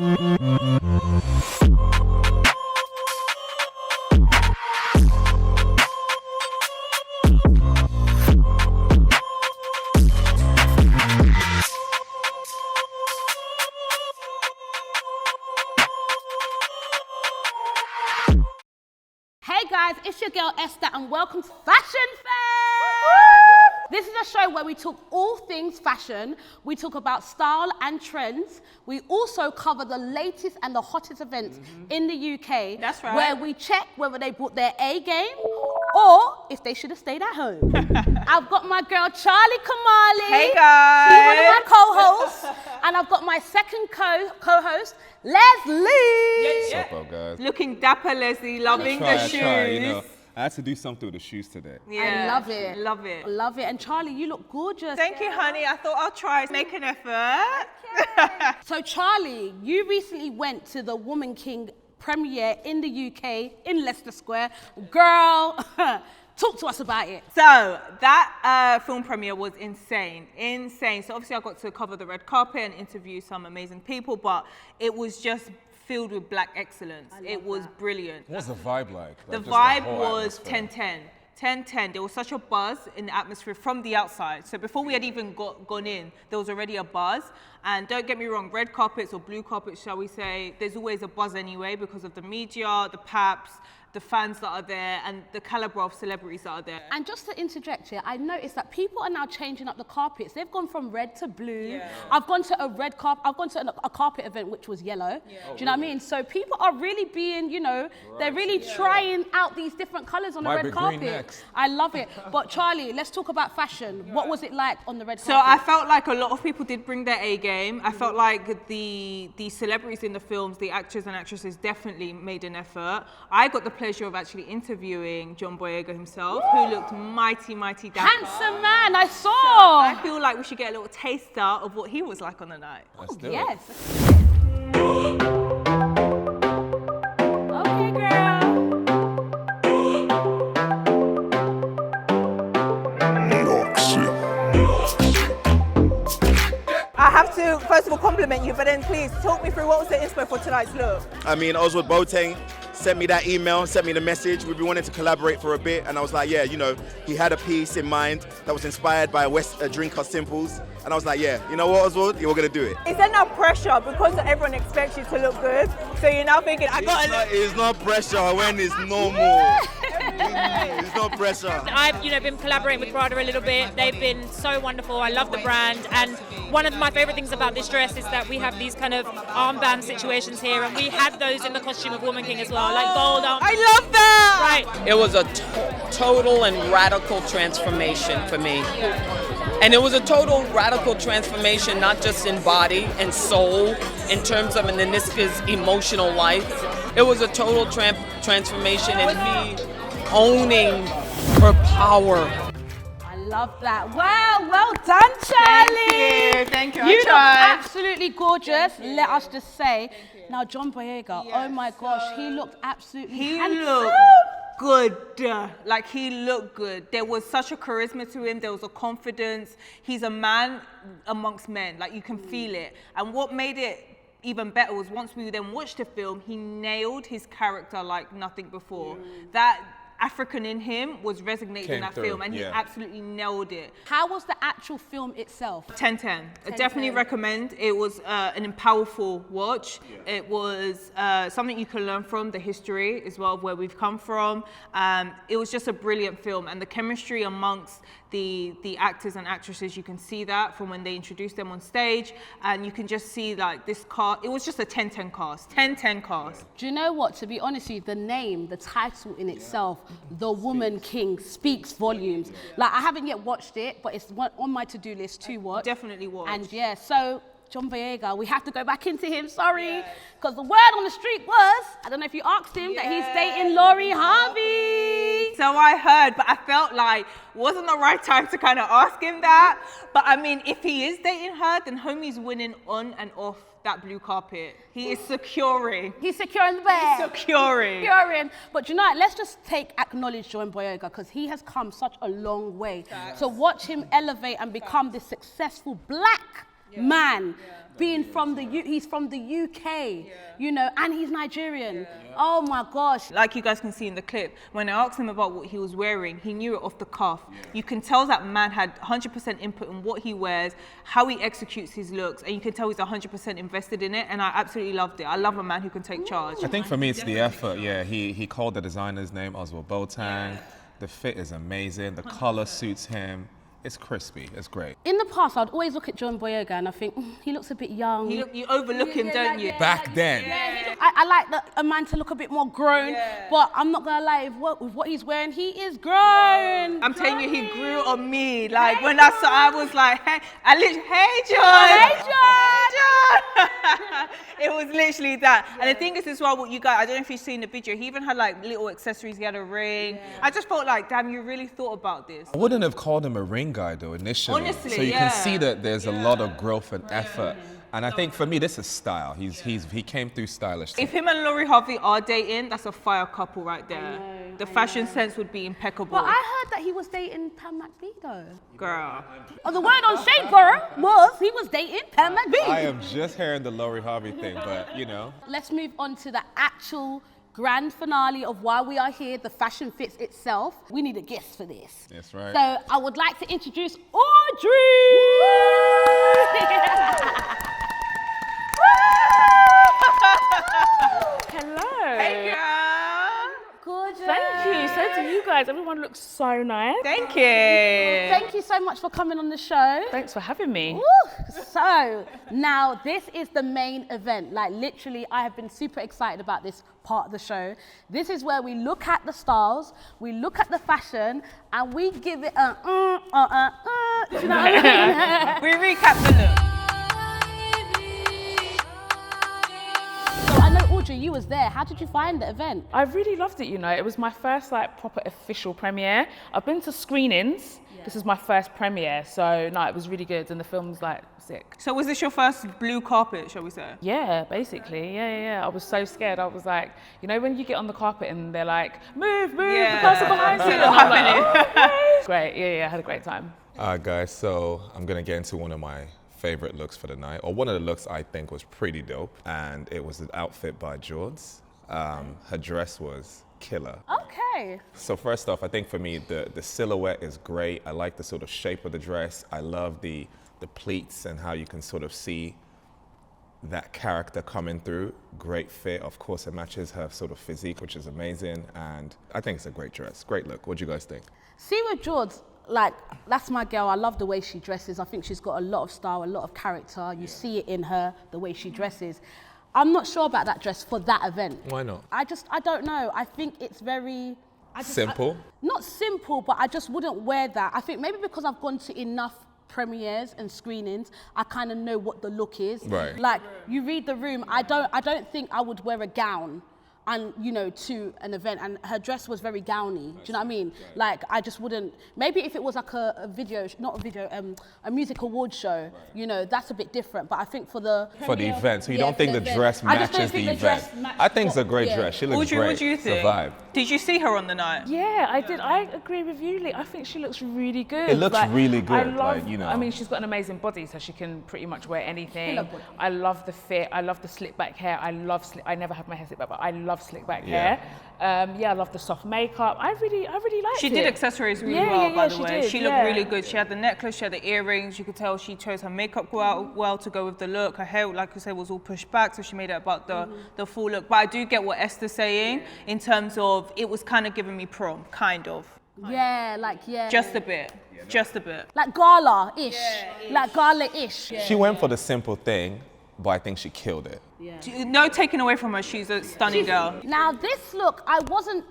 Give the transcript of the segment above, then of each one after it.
Hey guys, it's your girl Esther and welcome to Fashion Fair! This is a show where we talk all things fashion, we talk about style and trends, we also cover the latest and the hottest events in the UK. That's right. Where we check whether they brought their A game or if they should have stayed at home. I've got my girl Charlie Kamali. Hey guys! She's one of my co-hosts. And I've got my second co-host, Leslie. What's up, guys? Looking dapper, Leslie, loving the shoes. I had to do something with the shoes today. I love it. Love it. Love it. And Charlie, you look gorgeous. Thank you, honey. I thought I'll try make an effort. So Charlie, you recently went to the Woman King premiere in the UK, in Leicester Square. Girl, talk to us about it. So that film premiere was insane. So obviously I got to cover the red carpet and interview some amazing people, but it was just filled with black excellence. It was brilliant. What was the vibe like? The Just vibe whole was atmosphere. 10-10. There was such a buzz in the atmosphere from the outside. So before we had even gone in, there was already a buzz. And don't get me wrong, red carpets or blue carpets, shall we say, there's always a buzz anyway because of the media, the paps, the fans that are there, and the caliber of celebrities that are there. And just to interject here, I noticed that people are now changing up the carpets. They've gone from red to blue. Yeah. I've gone to a red carpet. I've gone to a carpet event which was yellow. Yeah. Do you know what I mean? So people are really being, they're really trying out these different colors on the red carpet. Next. I love it. But Charlie, let's talk about fashion. What was it like on the red So carpet? I felt like a lot of people did bring their A game. I felt like the celebrities in the films, the actors and actresses definitely made an effort. I got the pleasure of actually interviewing John Boyega himself, who looked mighty dapper. Handsome man, I saw. I feel like we should get a little taster of what he was like on the night. Let's do it. Yes. Okay, girl. I have to first of all compliment you, but then please talk me through what was the inspo for tonight's look. I mean, Oswald Boateng sent me that email, sent me the message. We've been wanting to collaborate for a bit, and I was like, yeah, he had a piece in mind that was inspired by a drink called Simples, and I was like, yeah, you know what, Oswald, we're gonna do it. Is there no pressure because everyone expects you to look good? So you're now thinking, It's not pressure when it's normal. It's not pressure. I've been collaborating with Prada a little bit. They've been so wonderful. I love the brand, and one of my favorite things about this dress is that we have these kind of armband situations here, and we had those in the costume of Woman King as well, like gold arm. I love that! Right. It was a total and radical transformation for me. And it was a total radical transformation, not just in body and soul, in terms of Naniska's emotional life. It was a total transformation in me owning her power. I love that. Wow, well done, Charlie. Thank you. You look absolutely gorgeous, let us just say. Now, John Boyega, oh my gosh, he looked absolutely handsome. looked good. Like, he looked good. There was such a charisma to him. There was a confidence. He's a man amongst men. Like, you can feel it. And what made it even better was once we then watched the film, he nailed his character like nothing before. That African in him was resonating in that film, and he absolutely nailed it. How was the actual film itself? 10-10. I definitely recommend. It was an powerful watch. It was something you can learn from, the history as well of where we've come from. It was just a brilliant film, and the chemistry amongst the actors and actresses, you can see that from when they introduced them on stage, and you can just see like this cast. It was just a 10-10 cast. 10-10 cast. Do you know what? To be honest with you, the name, the title in itself, The Woman King, speaks volumes. Like, I haven't yet watched it, but it's on my to-do list to watch. Definitely watch. And so John Boyega, we have to go back into him, sorry. Because the word on the street was, I don't know if you asked him, that he's dating Lori Harvey. So I heard, but I felt like wasn't the right time to kind of ask him that. But I mean, if he is dating her, then homie's winning on and off that blue carpet. He is securing. He's securing the bag. Securing. But you know what, let's just acknowledge John Boyega, because he has come such a long way. So watch him elevate and become this successful black man. Being from he's from the UK, you know, and he's Nigerian. Oh my gosh. Like you guys can see in the clip, when I asked him about what he was wearing, he knew it off the cuff. You can tell that man had 100% input on what he wears, how he executes his looks, and you can tell he's 100% invested in it, and I absolutely loved it. I love a man who can take charge. I think for me it's the effort. Yeah, he called the designer's name Oswald Boateng. The fit is amazing. The color suits him. It's crispy. It's great. In the past, I'd always look at John Boyega and I think, he looks a bit young. You overlook him, don't you? Back then. I like a man to look a bit more grown, but I'm not gonna lie, with what he's wearing, he is grown. I'm telling you, he grew on me. Like when I saw, I was like, hey, John. It was literally that. And the thing is as well, what you guys, I don't know if you've seen the video, he even had like little accessories, he had a ring. I just felt like, damn, you really thought about this. I wouldn't have called him a ring guy though initially. Honestly, so you can see that there's a lot of growth and effort. And I think for me, this is style. He came through stylish. If him and Lori Harvey are dating, that's a fire couple right there. The fashion sense would be impeccable. But I heard that he was dating Pam McBee though. Girl. Oh, the word on Shade Girl was he was dating Pam McBee. I am just hearing the Lori Harvey thing, but you know. Let's move on to the actual grand finale of why we are here, the fashion fits itself. We need a guest for this. That's right. So I would like to introduce Audrey. Hello. Hey, girl. Gorgeous. Thank you. So do you guys. Everyone looks so nice. Thank you. Thank you so much for coming on the show. Thanks for having me. Woo. So now this is the main event. Like literally, I have been super excited about this part of the show. This is where we look at the styles, we look at the fashion, and we give it a Do you know what I mean? We recap the look. So I know Audrey, you was there. How did you find the event? I really loved it, you know. It was my first like proper official premiere. I've been to screenings. This is my first premiere, so no, it was really good, and the film's like sick. So was this your first blue carpet, shall we say? Yeah, basically, yeah. I was so scared. I was like, you know, when you get on the carpet and they're like, move, the person behind you. And I'm like, okay. Great, yeah, I had a great time. Guys, so I'm gonna get into one of my favorite looks for the night, or one of the looks I think was pretty dope, and it was an outfit by Jords. Her dress was killer. Okay. So first off, I think for me, the silhouette is great. I like the sort of shape of the dress. I love the pleats and how you can sort of see that character coming through. Great fit. Of course, it matches her sort of physique, which is amazing. And I think it's a great dress. Great look. What do you guys think? See with Jords, like, that's my girl. I love the way she dresses. I think she's got a lot of style, a lot of character. You see it in her, the way she dresses. I'm not sure about that dress for that event. Why not? I don't know. I think it's very... Simple? Not simple, but I just wouldn't wear that. I think maybe because I've gone to enough premieres and screenings, I kind of know what the look is. Right. Like, you read the room, I don't think I would wear a gown and, you know, to an event, and her dress was very gowny. Do you know what I mean? Like, I just wouldn't, maybe if it was like a music award show, you know, that's a bit different. But I think for the event, so you don't think the dress matches the event? I think it's a great dress. She looks Audrey, great. what do you think? It's a vibe. Did you see her on the night? Yeah, I did. I agree with you, Lee. I think she looks really good. It looks really good, I love, like, you know. I mean, she's got an amazing body, so she can pretty much wear anything. I love the fit. I love the slick back hair. I never have my hair slick back, but I love slick back hair. I love the soft makeup. I really liked it. She did accessories really well, by the way. She looked really good. Yeah. She had the necklace, she had the earrings. You could tell she chose her makeup well to go with the look. Her hair, like you said, was all pushed back, so she made it about the full look. But I do get what Esther's saying in terms of it was kind of giving me prom, kind of. Yeah. Just a bit. Just a bit. Like gala-ish. Like gala-ish. She went for the simple thing, but I think she killed it. No taking away from her, she's a stunning girl. Now this look, I wasn't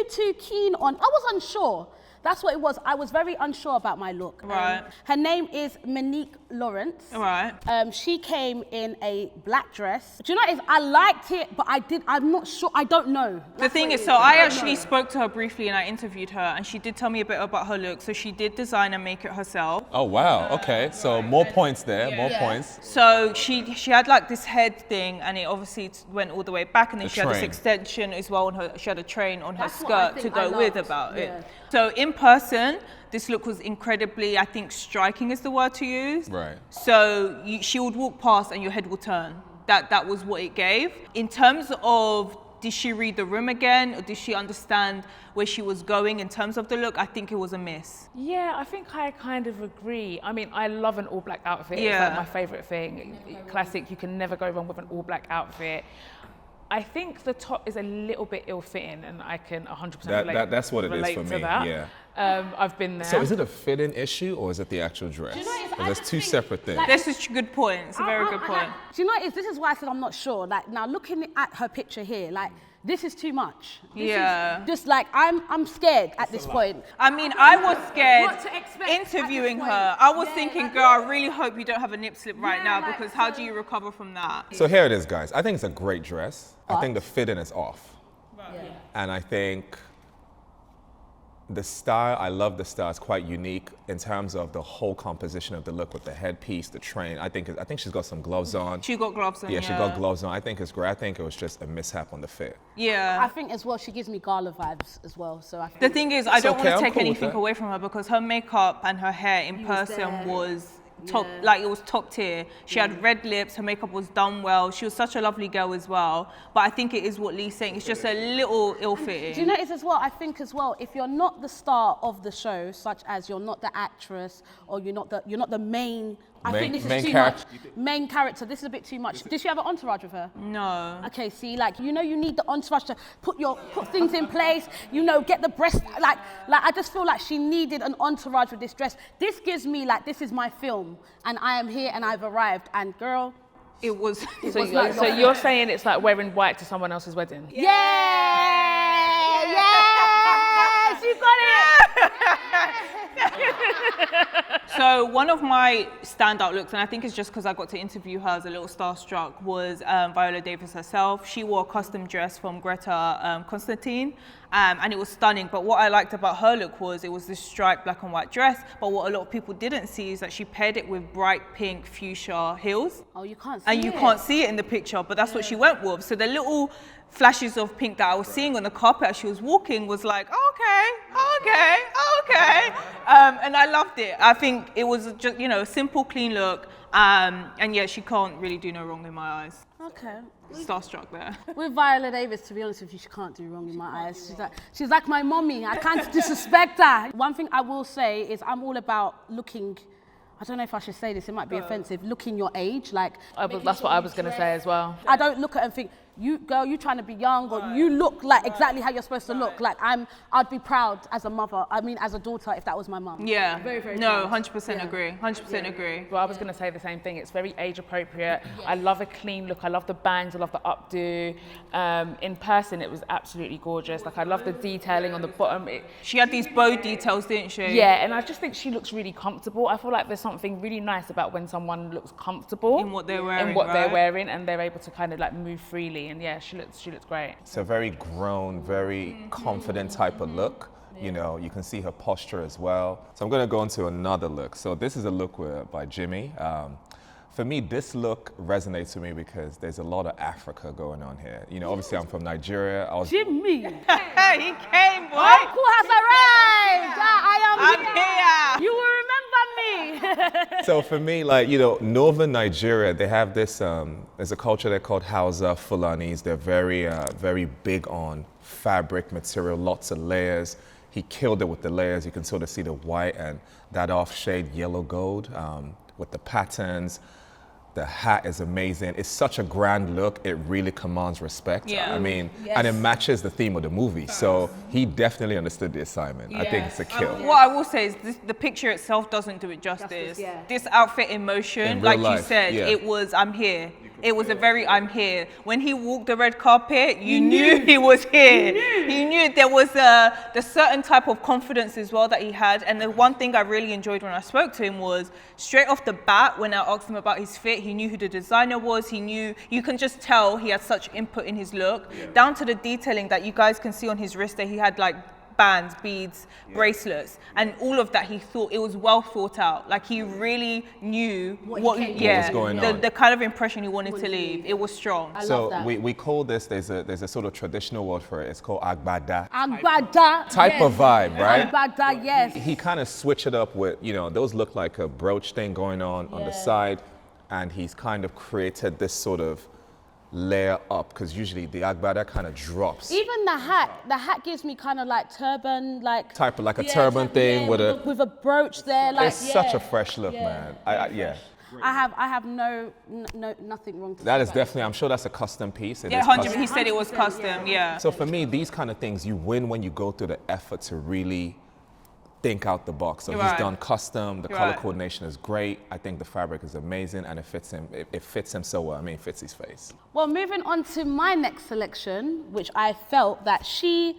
too keen on. I was unsure. That's what it was. I was very unsure about my look. Right. Her name is Monique Lawrence. Right. She came in a black dress. Do you know what it is? I liked it, but I'm not sure. I don't know. The thing is, so I actually spoke to her briefly and I interviewed her, and she did tell me a bit about her look. So she did design and make it herself. Oh, wow. Okay. So more points there. More points. So she had like this head thing, and it obviously went all the way back, and then she had this train. extension as well on her. She had a train on her That's what I skirt to think go I with loved. about Yeah. it. So in person, this look was incredibly, I think, striking is the word to use. Right. So she would walk past and your head would turn. That was what it gave. In terms of, did she read the room again, or did she understand where she was going in terms of the look? I think it was a miss. Yeah, I think I kind of agree. I mean, I love an all black outfit. Yeah. It's like my favorite thing. Classic, you can never go wrong with an all black outfit. I think the top is a little bit ill-fitting, and I can 100% relate. That's what it is for to me. that. Yeah. I've been there. So is it a fitting issue or is it the actual dress? Do you know, it's- I There's just two think, separate things. like, This is a good point. It's a very good point. Do you know what it is? This is why I said I'm not sure. Like, now looking at her picture here, like, this is too much. This Yeah. is just like, I'm scared at this point. I mean, I was scared What to expect interviewing at this her. point. I was Yeah, thinking, like, girl, I really hope you don't have a nip slip right Yeah, now, like, because how so- do you recover from that? So here it is, guys. I think it's a great dress. I But- think the fitting is off. And I think the style, I love the style. It's quite unique in terms of the whole composition of the look with the headpiece, the train. I think she's got some gloves on. She got gloves on. Yeah, she got gloves on. I think it's great. I think it was just a mishap on the fit. I Yeah. think as well, she gives me gala vibes as well. So I think The thing is, I don't okay, want I'm to take cool with anything that. away from her, because her makeup and her hair in was person there. was top, Yeah. like it was top tier. She had red lips, her makeup was done well. She was such a lovely girl as well. But I think it is what Lee's saying. It's just a little ill-fitting. Do you notice as well? I think as well, if you're not the star of the show, such as you're not the actress or you're not the main. I think this Main is too character. much. Main character. This is a bit too much. Did she have an entourage with her? No. Okay, see, like, you know, you need the entourage to put things in place, you know, get the breast, like I just feel like she needed an entourage with this dress. This gives me, like, this is my film, and I am here and I've arrived, and girl, It was. So, was like- so you're saying it's like wearing white to someone else's wedding? yeah, you got it. So one of my standout looks, and I think it's just because I got to interview her as a little starstruck, was Viola Davis herself. She wore a custom dress from Greta Constantine, and it was stunning. But what I liked about her look was it was this striped black and white dress, but what a lot of people didn't see is that she paired it with bright pink fuchsia heels. Oh, you can't see And you it. can't see it in the picture, but that's what she went with. So the little flashes of pink that I was seeing on the carpet as she was walking was like, okay. And I loved it. I think it was just, you know, a simple, clean look. And yeah, she can't really do no wrong in my eyes. Okay. Starstruck there. With Viola Davis, to be honest with you, she can't do wrong in my eyes. She's like my mommy. I can't disrespect her. One thing I will say is I'm all about looking, I don't know if I should say this, it might be offensive, looking your age. Like, That's what I was going to say as well. I don't look at her and think, you girl, you trying to be young, or you look like exactly how you're supposed to look. Like, I'd be proud as a mother, as a daughter, if that was my mum. Yeah. Very, very no, proud. 100% agree. 100% agree. Well, I was going to say the same thing. It's very age appropriate. I love a clean look. I love the bangs. I love the updo. In person, it was absolutely gorgeous. Like, I love the detailing on the bottom. She had these bow details, didn't she? Yeah, and I just think she looks really comfortable. I feel like there's something really nice about when someone looks comfortable In what they're wearing, in what they're right? wearing, and they're able to kind of like move freely. And yeah, she looks great. It's a very grown, very confident type of look. You know, you can see her posture as well. So I'm going to go into another look. So this is a look by Jimmy. For me, this look resonates with me because there's a lot of Africa going on here. You know, obviously I'm from Nigeria. Jimmy, Hey, he came, boy. Uncle has arrived. I am I'm here. You will remember me. So for me, like, you know, Northern Nigeria, they have this, there's a culture they're called Hausa Fulanis. They're very big on fabric material, lots of layers. He killed it with the layers. You can sort of see the white and that off-shade yellow gold with the patterns. The hat is amazing. It's such a grand look. It really commands respect. Yeah. I mean, and it matches the theme of the movie. So he definitely understood the assignment. I think it's a kill. What I will say is the picture itself doesn't do it justice. yeah. This outfit in motion, In real like you life, said, yeah. it was I'm here. It was a very I'm here. When he walked the red carpet, you knew he was here. You knew there was the certain type of confidence as well that he had. And the one thing I really enjoyed when I spoke to him was straight off the bat, when I asked him about his fit, he knew who the designer was. He knew, you can just tell he had such input in his look, down to the detailing that you guys can see on his wrist that he had like bands, beads, bracelets, and all of that. He thought it was well thought out. Like he really knew what was going on. The kind of impression he wanted to leave. It was strong. So we call this, there's a sort of traditional word for it. It's called agbada. Agbada. Type of vibe, right? Agbada, yes. He kind of switched it up with, those look like a brooch thing going on the side, and he's kind of created this sort of layer up, because usually the agbada kind of drops. Even the hat gives me kind of like turban, like Type of like a turban thing with a brooch there. Like it's such a fresh look, man. I have nothing wrong to say. That is definitely, I'm sure that's a custom piece. It Yeah, is 100%. custom. He said it was custom. Yeah. So for me, these kind of things, you win when you go through the effort to really think out the box. So he's done custom. The color coordination is great. I think the fabric is amazing, and it fits him. It fits him so well. I mean, it fits his face. Well, moving on to my next selection, which I felt that do you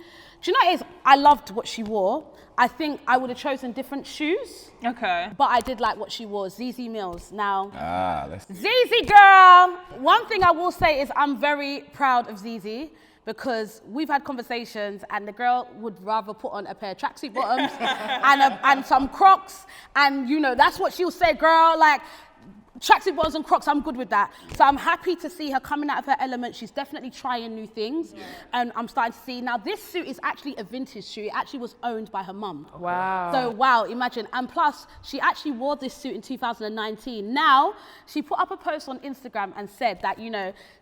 know what it is? I loved what she wore. I think I would have chosen different shoes. Okay. But I did like what she wore, ZZ Mills. Now, Let's ZZ girl. One thing I will say is I'm very proud of ZZ, because we've had conversations and the girl would rather put on a pair of tracksuit bottoms and some Crocs, and that's what she'll say, girl, like tracksuit bottoms and Crocs, I'm good with that. So I'm happy to see her coming out of her element. She's definitely trying new things, and I'm starting to see, now this suit is actually a vintage suit. It actually was owned by her mum. Wow. So wow, imagine. And plus, she actually wore this suit in 2019. Now, she put up a post on Instagram and said that,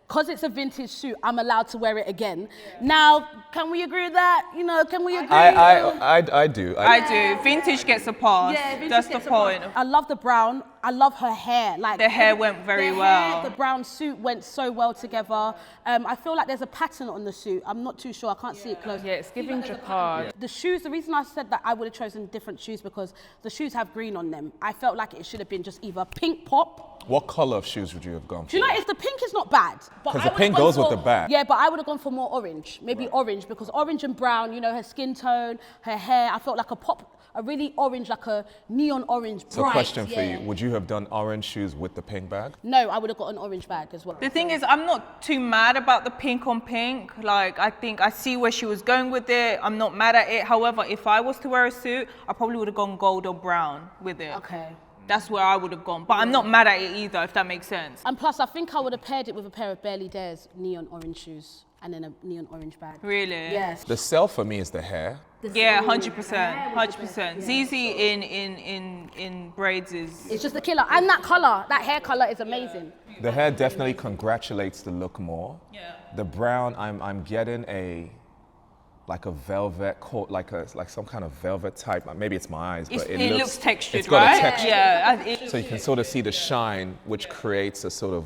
because it's a vintage suit, I'm allowed to wear it again. Now, can we agree with that? Can we agree? I do. I do. Vintage gets a pass. Yeah, That's the point. I love the brown. I love her hair. Like The hair went very well. The brown suit went so well together. I feel like there's a pattern on the suit. I'm not too sure. I can't see it close. Yeah, it's giving jacquard. The shoes, the reason I said that I would have chosen different shoes, because the shoes have green on them. I felt like it should have been just either pink pop. What color of shoes would you have gone for? Do you know, if the pink is not bad. Because the pink goes with the bag. Yeah, but I would have gone for more orange. Maybe orange, because orange and brown, her skin tone, her hair, I felt like a really orange, like a neon orange, bright. So question for you, would you have done orange shoes with the pink bag? No, I would have got an orange bag as well. The thing is, I'm not too mad about the pink on pink. Like, I think I see where she was going with it. I'm not mad at it. However, if I was to wear a suit, I probably would have gone gold or brown with it. Okay. That's where I would have gone. But I'm not mad at it either, if that makes sense. And plus, I think I would have paired it with a pair of Barely Dares neon orange shoes and then a neon orange bag. Really? Yes. The sell for me is the hair. Yeah, 100%. 100%. ZZ in braids is... It's just a killer. And that color, that hair color is amazing. The hair definitely congratulates the look more. Yeah. The brown, I'm getting like a velvet coat, like some kind of velvet type. Maybe it's my eyes, but it looks textured, it's got right? a texture. Yeah. So you can sort of see the shine, which creates a sort of,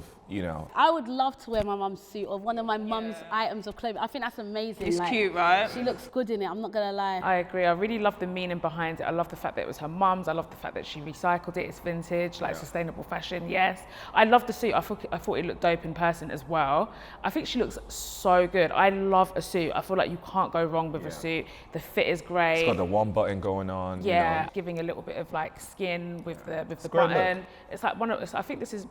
I would love to wear my mum's suit or one of my mum's items of clothing. I think that's amazing. It's cute, right? She looks good in it, I'm not gonna lie. I agree. I really love the meaning behind it. I love the fact that it was her mum's. I love the fact that she recycled it. It's vintage, like sustainable fashion. Yes. I love the suit. I thought it looked dope in person as well. I think she looks so good. I love a suit. I feel like you can't go wrong with a suit. The fit is great. It's got the one button going on. Yeah, giving a little bit of like skin with the great button. look. It's like I think this is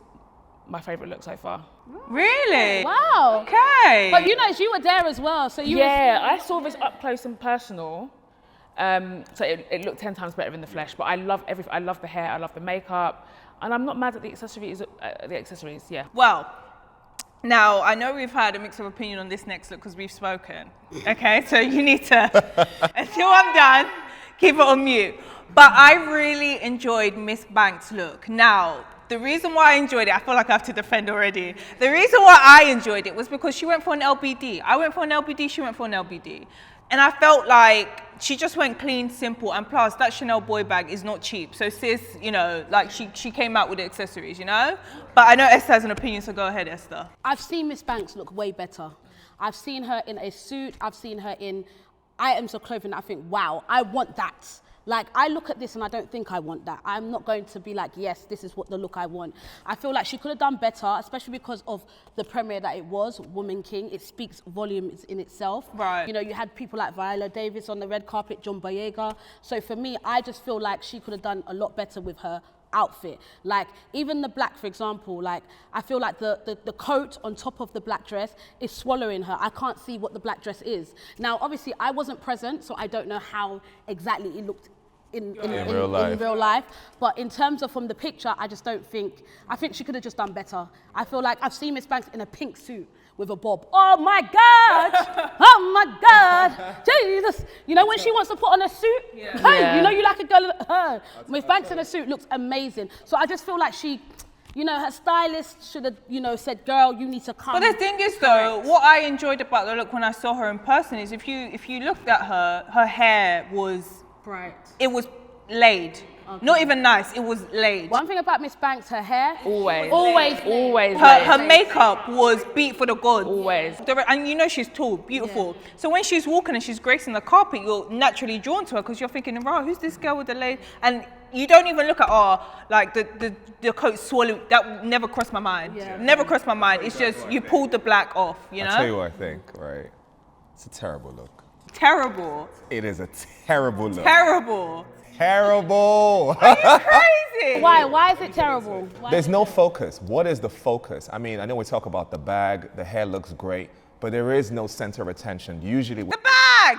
my favourite look so far. Really? Wow. Okay. But you were there as well, so you I saw this up close and personal. So it looked 10 times better in the flesh. But I love everything. I love the hair. I love the makeup, and I'm not mad at the accessories. Yeah. Well, now I know we've had a mix of opinion on this next look because we've spoken. Okay, so you need to, until I'm done, keep it on mute. But I really enjoyed Miss Banks' look. Now, the reason why I enjoyed it, I feel like I have to defend already. The reason why I enjoyed it was because she went for an LBD. I went for an LBD, she went for an LBD. And I felt like she just went clean, simple, and plus that Chanel boy bag is not cheap. So sis, like she came out with the accessories, But I know Esther has an opinion, so go ahead, Esther. I've seen Miss Banks look way better. I've seen her in a suit, I've seen her in items of clothing that I think, wow, I want that. Like, I look at this and I don't think I want that. I'm not going to be like, yes, this is what the look I want. I feel like she could have done better, especially because of the premiere that it was, Woman King. It speaks volumes in itself. Right. You had people like Viola Davis on the red carpet, John Boyega. So for me, I just feel like she could have done a lot better with her outfit. Like even the black, for example, like I feel like the coat on top of the black dress is swallowing her. I can't see what the black dress is. Now, obviously I wasn't present, so I don't know how exactly it looked in real life. But in terms of from the picture, I think she could have just done better. I feel like I've seen Miss Banks in a pink suit with a bob. Oh my God! Oh my God! Jesus! You know when she wants to put on a suit? Yeah. Hey, you know you like a girl. Miss Banks in a suit looks amazing. So I just feel like she, you know, her stylist should have, you know, said, girl, you need to come. But the thing is though, what I enjoyed about the look when I saw her in person is if you looked at her hair was bright. It was laid. Okay. Not even nice, it was laid. One thing about Miss Banks, her hair. Always. Her makeup was beat for the gods. Always. And you know she's tall, beautiful. Yeah. So when she's walking and she's gracing the carpet, you're naturally drawn to her because you're thinking, wow, who's this girl with the laid? And you don't even look at, like the coat swallowed. That never crossed my mind. Yeah. Never crossed my mind. It's just, you pulled the black off, you know? I'll tell you what I think, right? It's a terrible look. Terrible. It is a terrible look. Terrible. Terrible. Are you crazy? Why is it terrible? There's no focus. What is the focus? I mean, I know we talk about the bag, the hair looks great, but there is no center of attention. Usually the bag!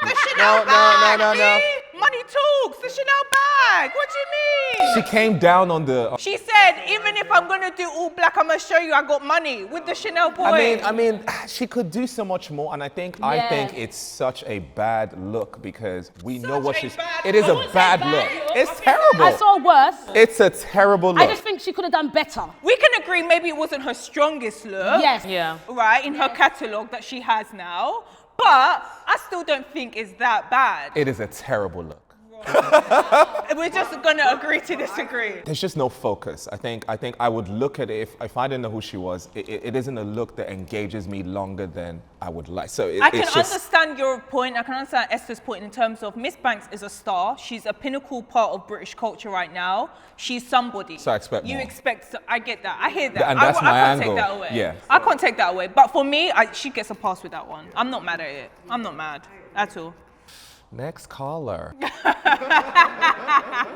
The Chanel bag! No. Money talks, the Chanel bag! What do you mean? She came down on the... She said, even if I'm gonna do all black, I'm gonna show you I got money with the Chanel boy. I mean, she could do so much more, and I think it's such a bad look because we know what she's... It is a bad look. It's terrible. I saw worse. It's a terrible look. I just think she could have done better. We can agree maybe it wasn't her strongest look. Yes. Yeah. Right, in her catalogue that she has now. But I still don't think it's that bad. It is a terrible look. We're just gonna agree to disagree. There's just no focus. I think I would look at it if I didn't know who she was. It isn't a look that engages me longer than I would like. So I can understand your point. I can understand Esther's point in terms of Miss Banks is a star. She's a pinnacle part of British culture right now. She's somebody. So I expect more. I get that. I hear that. And that's my I can't angle. take that away. Yeah. I can't take that away. But for me, she gets a pass with that one. I'm not mad at it. I'm not mad at all. Next caller.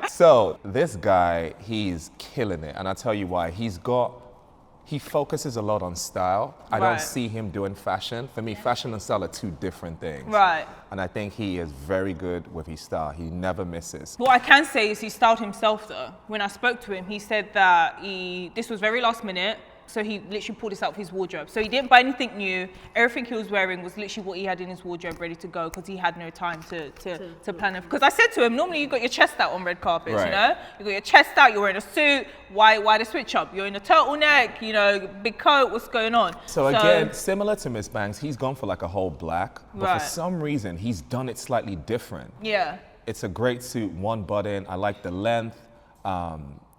So this guy, he's killing it. And I'll tell you why. He focuses a lot on style. I don't see him doing fashion. For me, fashion and style are two different things. Right. And I think he is very good with his style. He never misses. What I can say is he styled himself though. When I spoke to him, he said that this was very last minute. So he literally pulled this out of his wardrobe. So he didn't buy anything new. Everything he was wearing was literally what he had in his wardrobe ready to go because he had no time to plan it. Because I said to him, normally you got your chest out on red carpets, right. You know? You got your chest out, you're wearing a suit. Why the switch up? You're in a turtleneck, you know, big coat, what's going on? So again, similar to Miss Banks, he's gone for like a whole black, but for some reason, he's done it slightly different. Yeah. It's a great suit, one button. I like the length.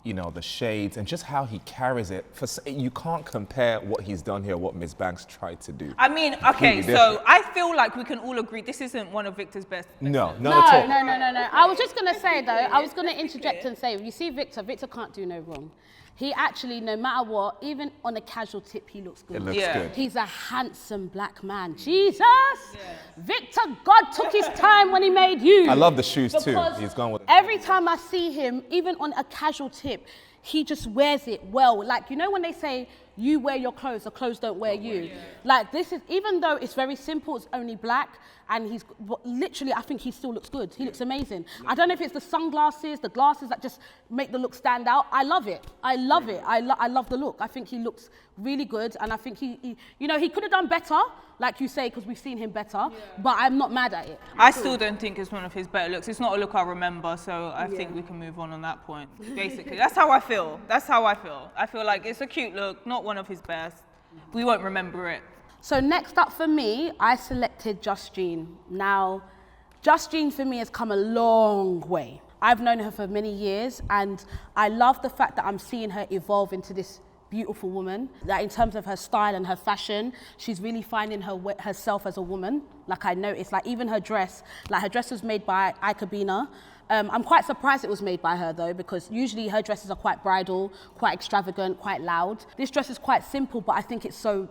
You know, the shades and just how he carries it. You can't compare what he's done here, what Miss Banks tried to do. I mean, okay, so I feel like we can all agree this isn't one of Victor's best. No, not at all. No. I was just going to say, though, I was going to interject and say, you see Victor can't do no wrong. He actually, no matter what, even on a casual tip, he looks good. It looks good. He's a handsome black man. Jesus! Yeah. Victor, God took his time when he made you. I love the shoes too. He's gone with every time I see him, even on a casual tip, he just wears it well. Like, you know when they say, you wear your clothes, the clothes don't wear you. Yeah. Like this is, even though it's very simple, it's only black, and he's literally, I think he still looks good. He looks amazing. I don't know if it's the sunglasses, the glasses that just make the look stand out. I love it. I love it. I love the look. I think he looks really good, and I think he you know, he could have done better, like you say, because we've seen him better, but I'm not mad at it. I still don't think it's one of his better looks. It's not a look I remember, so I think we can move on that point. Basically, that's how I feel. That's how I feel. I feel like it's a cute look, not one of his best. We won't remember it. So next up for me, I selected Just Jean. Now, Just Jean for me has come a long way. I've known her for many years, and I love the fact that I'm seeing her evolve into this beautiful woman. That in terms of her style and her fashion, she's really finding herself as a woman. Like I noticed, like even her dress was made by Icabina. I'm quite surprised it was made by her though, because usually her dresses are quite bridal, quite extravagant, quite loud. This dress is quite simple, but I think it's so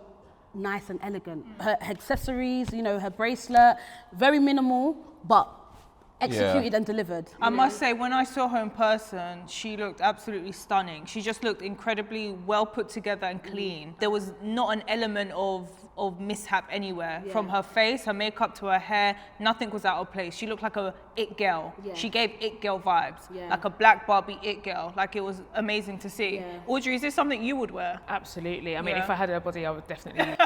nice and elegant. Her accessories, you know, her bracelet, very minimal, but executed and delivered. I must say, when I saw her in person, she looked absolutely stunning. She just looked incredibly well put together and clean. There was not an element of mishap anywhere. From her face, her makeup to her hair, nothing was out of place. She looked like a it girl. She gave it girl vibes, like a black Barbie it girl. Like, it was amazing to see. Audrey, is this something you would wear? Absolutely. I mean, if I had her body, I would definitely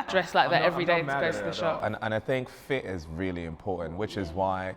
dress like that every day to go to the shop. And I think fit is really important, which is why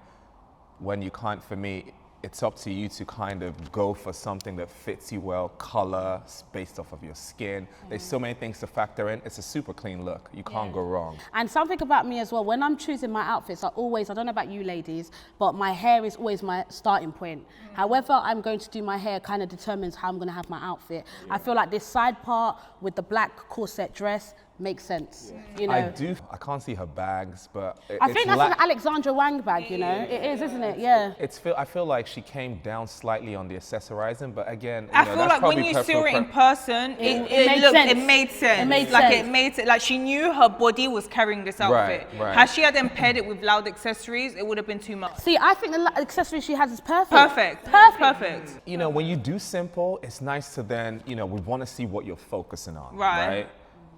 when you can't, for me, it's up to you to kind of go for something that fits you well, color, based off of your skin. There's so many things to factor in. It's a super clean look. You can't go wrong. And something about me as well, when I'm choosing my outfits, I don't know about you ladies, but my hair is always my starting point. However I'm going to do my hair kind of determines how I'm going to have my outfit. I feel like this side part with the black corset dress makes sense. You know, I can't see her bags, but I think that's an Alexandra Wang bag, you know. It is, isn't it? Yeah. I feel like she came down slightly on the accessorizing, but again, I feel like when you saw it in person, it made sense. Like, she knew her body was carrying this outfit. Right. Had she had paired it with loud accessories, it would have been too much. See, I think the accessories she has is perfect. Perfect. You know, when you do simple, it's nice to then, we want to see what you're focusing on, right?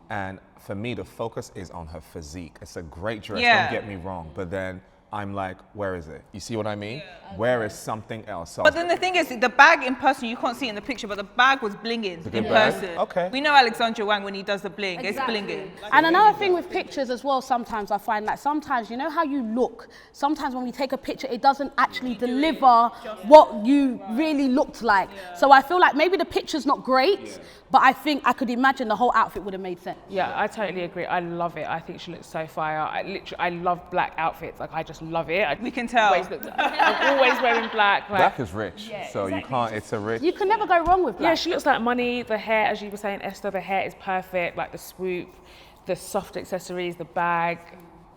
And for me, the focus is on her physique. It's a great dress, don't get me wrong, but then I'm like, where is it? You see what I mean? Where is something else? So but then the thing is, the bag in person, you can't see it in the picture, but the bag was blinging in person. Okay. We know Alexandra Wang when he does the bling, it's blinging. And another thing with pictures as well, sometimes I find that sometimes, you know how you look, sometimes when we take a picture, it doesn't actually deliver what you really looked like. So I feel like maybe the picture's not great, but I think I could imagine the whole outfit would have made sense. Yeah, I totally agree. I love it. I think she looks so fire. I love black outfits. Like, I just love it. We can tell. I'm always wearing black. Black is rich, so you can't, it's a rich. You can never go wrong with black. Yeah, she looks like money. The hair, as you were saying, Esther, the hair is perfect. Like the swoop, the soft accessories, the bag.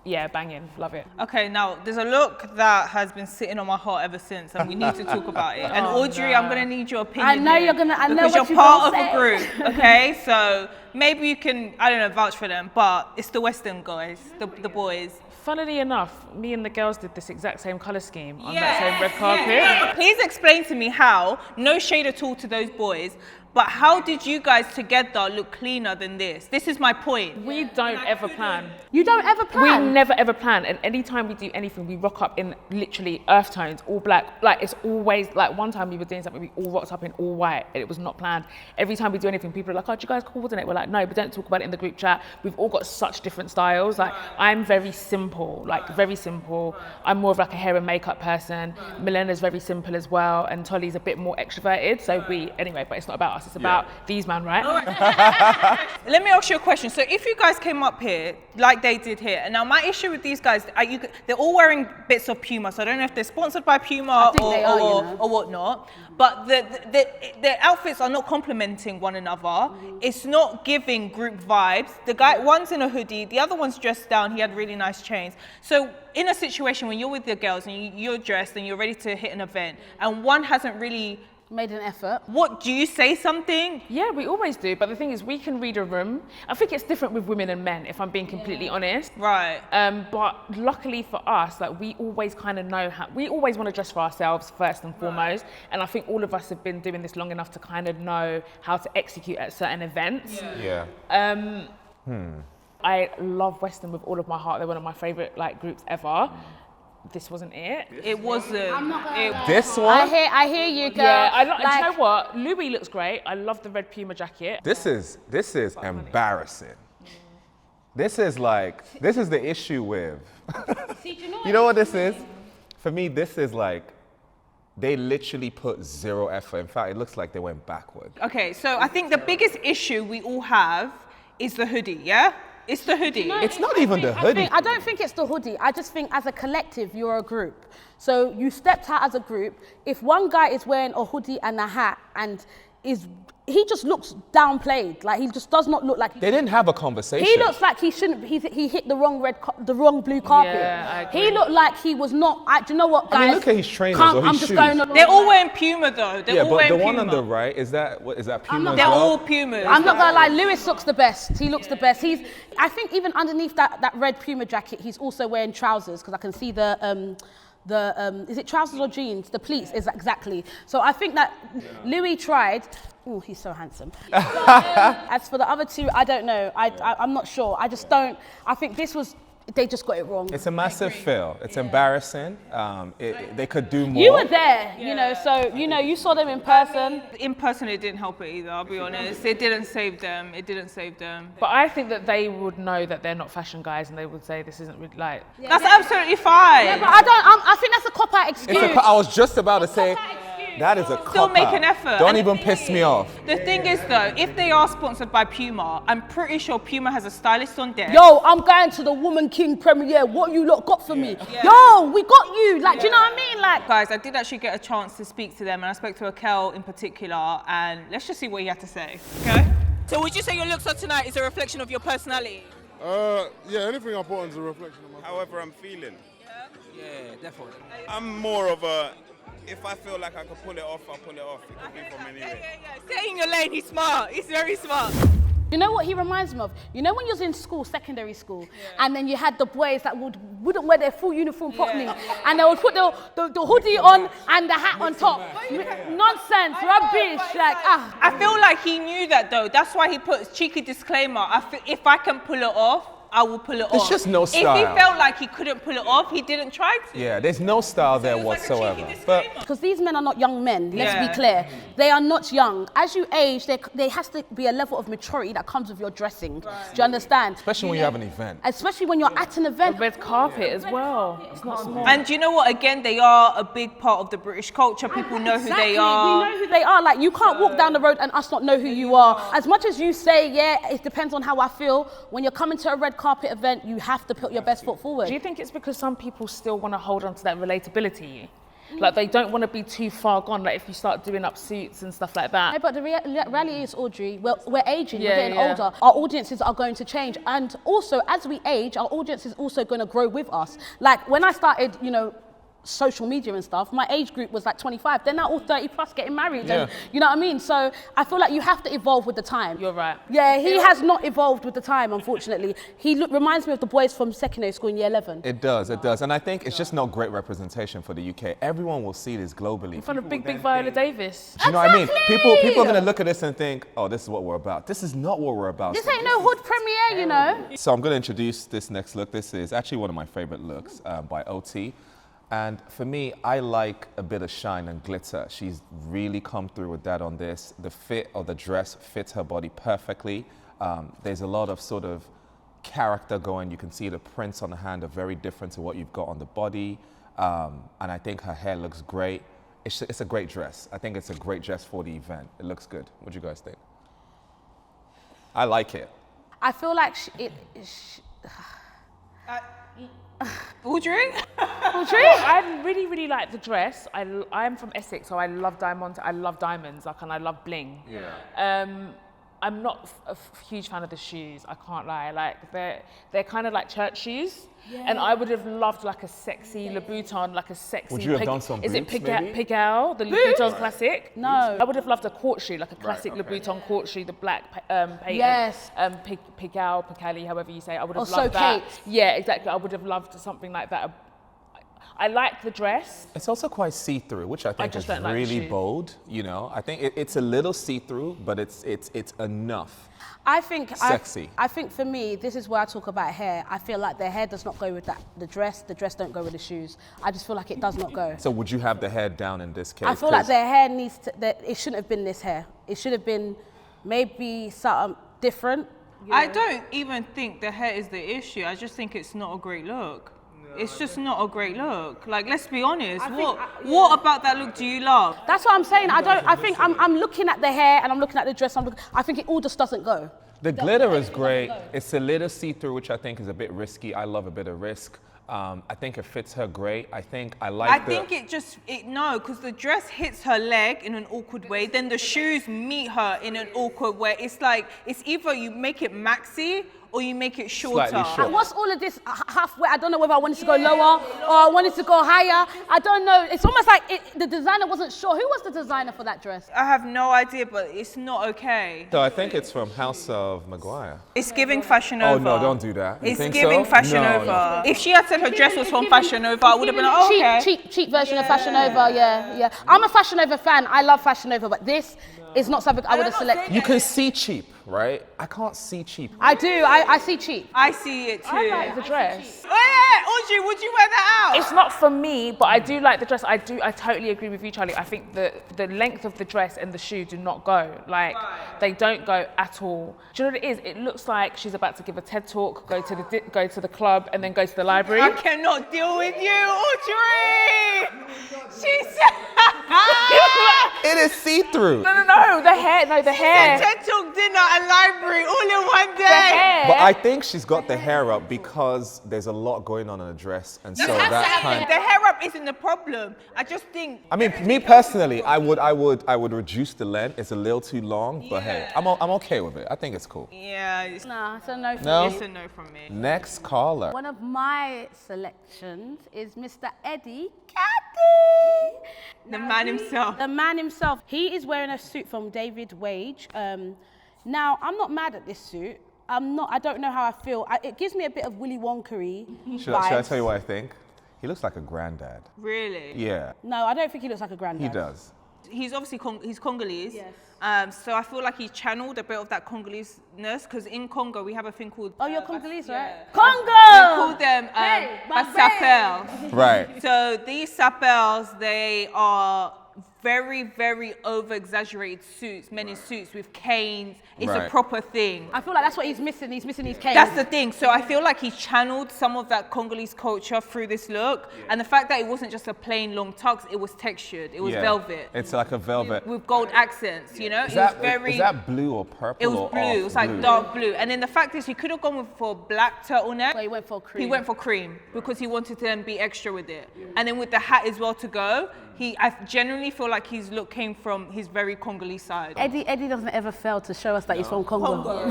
Yeah, banging. Love it. Okay, now there's a look that has been sitting on my heart ever since, and we need to talk about it. And Audrey, I'm gonna need your opinion. I know here, you're gonna. I know because what you're you're part of gonna a group. Okay, so maybe you can, I don't know, vouch for them, but it's the Western guys, the boys. Funnily enough, me and the girls did this exact same colour scheme on that same red carpet. Please explain to me how, no shade at all to those boys, but how did you guys together look cleaner than this? This is my point. We don't ever plan. You don't ever plan? We never ever plan, and anytime we do anything, we rock up in literally earth tones, all black. Like, it's always, like, one time we were doing something, we all rocked up in all white, and it was not planned. Every time we do anything, people are like, oh, do you guys coordinate? We're like, no, we don't talk about it in the group chat. We've all got such different styles. Like, I'm very simple, very simple. I'm more of like a hair and makeup person. Milena's very simple as well, and Tolly's a bit more extroverted, so anyway, but it's not about us, it's about these man, right? Let me ask you a question. So if you guys came up here, like they did here, and now my issue with these guys, they're all wearing bits of Puma, so I don't know if they're sponsored by Puma or whatnot, but the outfits are not complementing one another. It's not giving group vibes. The guy, one's in a hoodie, the other one's dressed down, he had really nice chains. So in a situation when you're with your girls and you're dressed and you're ready to hit an event, and one hasn't really made an effort. What, do you say something? Yeah, we always do. But the thing is, we can read a room. I think it's different with women and men, if I'm being completely honest. Right. But luckily for us, like, we always kind of know how, we always want to dress for ourselves first and foremost. And I think all of us have been doing this long enough to kind of know how to execute at certain events. I love Western with all of my heart. They're one of my favorite groups ever. This wasn't it. It wasn't. I'm not gonna This one? I hear you, girl. Yeah, you know what? Louis looks great. I love the red Puma jacket. This is embarrassing. This is the issue with. See, you know what this is? For me, this is they literally put zero effort. In fact, it looks like they went backward. Okay, so I think the biggest issue we all have is the hoodie, yeah? It's the hoodie. No, it's not even the hoodie. I don't think it's the hoodie. I just think as a collective, you're a group. So you stepped out as a group. If one guy is wearing a hoodie and a hat and he just looks downplayed. Like, he just does not look like. They didn't have a conversation. He looks like he shouldn't. He hit the wrong blue carpet. Yeah, I agree. He looked like he was not. Do you know what, guys? I mean, look at his trainers or his I'm just shoes. going on. They're all wearing Puma though. Yeah, but the one on the right, is that Puma? They're all Pumas. I'm not gonna lie, Lewis looks the best. He looks the best. I think even underneath that red Puma jacket, he's also wearing trousers because I can see the is it trousers or jeans? The pleats, is exactly. So I think that Louis tried. Oh, he's so handsome. As for the other two, I don't know. I'm not sure. I just don't. I think this was. They just got it wrong. It's a massive fail. It's embarrassing. They could do more. You were there, you know, so, you know, you saw them in person. In person, it didn't help it either, I'll be honest. It didn't save them. It didn't save them. But I think that they would know that they're not fashion guys and they would say this isn't really like... That's absolutely fine. Yeah, but I think that's a cop-out excuse. I was just about to say, that is a cop-out. Still make an effort. Don't even piss me off. The thing is though, if they are sponsored by Puma, I'm pretty sure Puma has a stylist on deck. Yo, I'm going to the Woman King premiere. What you lot got for me? Yo, we got you. Like, do you know what I mean? Like, guys, I did actually get a chance to speak to them, and I spoke to Akel in particular, and let's just see what he had to say. Okay. So would you say your looks on tonight is a reflection of your personality? Yeah, anything I put on is a reflection of my... However I'm feeling. Yeah, definitely. I'm more of a, if I feel like I can pull it off, I'll pull it off. It could be from anywhere. Stay in your lane, he's smart. He's very smart. you know what he reminds me of? You know when you was in school, secondary school, and then you had the boys that wouldn't wear their full uniform properly, and they would put the hoodie on and the hat on top. Nonsense, rubbish, like, ah. I feel like he knew that though. That's why he put a cheeky disclaimer. If I can pull it off, I will pull it off. There's just no style. If he felt like he couldn't pull it off, he didn't try to. Yeah, there's no style there whatsoever. Because these men are not young men, let's be clear. They are not young. As you age, there has to be a level of maturity that comes with your dressing. Do you understand? Especially when you have an event. Especially when you're at an event. The red carpet as well. It's not small. And do you know what? Again, they are a big part of the British culture. People know who they are. We know who they are. Like, you can't walk down the road and us not know who you are. As much as you say, yeah, it depends on how I feel. When you're coming to a red carpet event, you have to put your best foot forward. Do you think it's because some people still want to hold on to that relatability? Like, they don't want to be too far gone, like if you start doing up suits and stuff like that. No, but the reality is, Audrey, we're aging, we're getting older. Our audiences are going to change. And also, as we age, our audience is also going to grow with us. Like, when I started, you know, social media and stuff, my age group was like 25. They're now all 30 plus getting married. And, you know what I mean? So I feel like you have to evolve with the time. You're right. Yeah, he has not evolved with the time, unfortunately. He reminds me of the boys from secondary school in year 11. It does. And I think it's just not great representation for the UK. Everyone will see this globally. In front of big Viola Davis. Do you know what I mean? People are going to look at this and think, oh, this is what we're about. This is not what we're about. This ain't no hood premiere, you know? So I'm going to introduce this next look. This is actually one of my favorite looks by OT. And for me, I like a bit of shine and glitter. She's really come through with that on this. The fit of the dress fits her body perfectly. There's a lot of sort of character going. You can see the prints on the hand are very different to what you've got on the body. And I think her hair looks great. It's a great dress. I think it's a great dress for the event. It looks good. What do you guys think? I like it. I feel like Audrey? I really, really like the dress. I'm from Essex, so I love diamonds. I love diamonds, like, and I love bling. Yeah. I'm not a huge fan of the shoes. I can't lie. Like, they're kind of like church shoes. Yeah. And I would have loved like a sexy Louboutin, like a sexy. Would you have done some boots, Pigalle, the Louboutin classic? No. I would have loved a court shoe, like a classic Louboutin court shoe, the black patent. Yes. Pigalle, however you say it. I would have loved that. Yeah, exactly. I would have loved something like that. I like the dress. It's also quite see-through, which I think is really bold. You know, I think it's a little see-through, but it's enough. I think sexy. I think for me, this is where I talk about hair. I feel like the hair does not go with the dress don't go with the shoes. I just feel like it does not go. So would you have the hair down in this case? I feel like their hair needs to, it shouldn't have been this hair. It should have been maybe something different. You know? I don't even think the hair is the issue. I just think it's not a great look. It's just not a great look. Like, let's be honest. What about that look do you love? That's what I'm saying. I think I'm looking at the hair and I'm looking at the dress. I think it all just doesn't go. The glitter is great. It's a little see-through, which I think is a bit risky. I love a bit of risk. I think it fits her great. I think because the dress hits her leg in an awkward way, then the shoes meet her in an awkward way. It's like, it's either you make it maxi or you make it shorter. Slightly short. What's all of this halfway? I don't know whether I wanted to go lower or I wanted to go higher. I don't know. It's almost like the designer wasn't sure. Who was the designer for that dress? I have no idea, but it's not okay. So I think it's from House of Maguire. It's giving Fashion Nova. Oh no, don't do that. You It's think giving so? Fashion No, Nova. no. If she had said her dress was from Fashion Nova, I would have been like, oh, okay. Cheap version of Fashion Nova, yeah. I'm a Fashion Nova fan. I love Fashion Nova, but this is not something I would have selected. You can see cheap, right? I can't see cheap. I do. I see cheap. I see it too. I like the dress. Oh yeah, Audrey, would you wear that out? It's not for me, but I do like the dress. I totally agree with you, Charlie. I think the length of the dress and the shoe do not go. Like, they don't go at all. Do you know what it is? It looks like she's about to give a TED talk, go to the club, and then go to the library. I cannot deal with you, Audrey. She said. It is see-through. No, the hair. No, the hair. TED talk, dinner, and library all in one day. The hair. But I think she's got the hair up because there's a lot going on in the dress, and so that kind. The hair up isn't the problem. I just think. I mean, me personally, I would reduce the length. It's a little too long, but hey, I'm okay with it. I think it's cool. Yeah. It's Nah, it's a no for No? me. it's a no from me. Next caller. One of my selections is Mr. Eddie Caddy. The man himself. The man himself. He is wearing a suit from David Wage. Now, I'm not mad at this suit. I don't know how I feel. It gives me a bit of Willy Wonka-y Should I vibes. tell you what I think? He looks like a granddad. Really? Yeah, No, I don't think he looks like a granddad. he does. He's obviously he's Congolese. Yes. So I feel like he channeled a bit of that Congolese-ness because in Congo we have a thing called. Oh, you're Congolese, right? We Congo! call them Hey, my sapels. Right. So these sapels, they are very, very over-exaggerated suits, men in suits with canes. It's a Right. proper thing. I feel like that's what he's missing. He's missing his cane. That's the thing. So I feel like he channeled some of that Congolese culture through this look. And the fact that it wasn't just a plain long tux, it was textured. It was Yeah. velvet. It's like a velvet. With gold accents, you know? Is It was that, very... is that blue or purple? It was or blue. off It was like blue? dark blue. And then the fact is, he could have gone for black turtleneck. So he went for cream. He went for cream because he wanted to then be extra with it. And then with the hat as well to go, I genuinely feel like his look came from his very Congolese side. Eddie doesn't ever fail to show us that he's from Congo.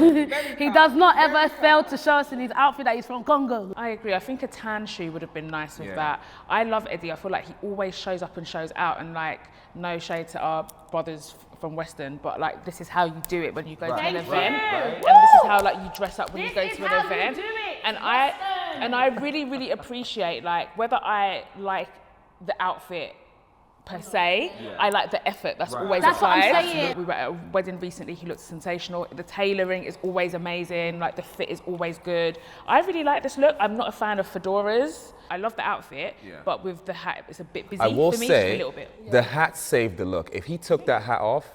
He does not ever fail to show us in his outfit that he's from Congo. I agree. I think a tan shoe would have been nice with Yeah. that. I love Eddie. I feel like he always shows up and shows out, and like, no shade to our brothers from Western, but like, this is how you do it when you go to an event, and this is how like you dress up when you go to an event. And I really, really appreciate, like, whether I like the outfit per se, I like the effort that's always That's what I'm applied. saying. We were at a wedding recently, he looked sensational. The tailoring is always amazing, like the fit is always good. I really like this look. I'm not a fan of fedoras. I love the outfit, but with the hat, it's a bit busy I will for me, say, just a little bit. the hat saved the look. If he took that hat off,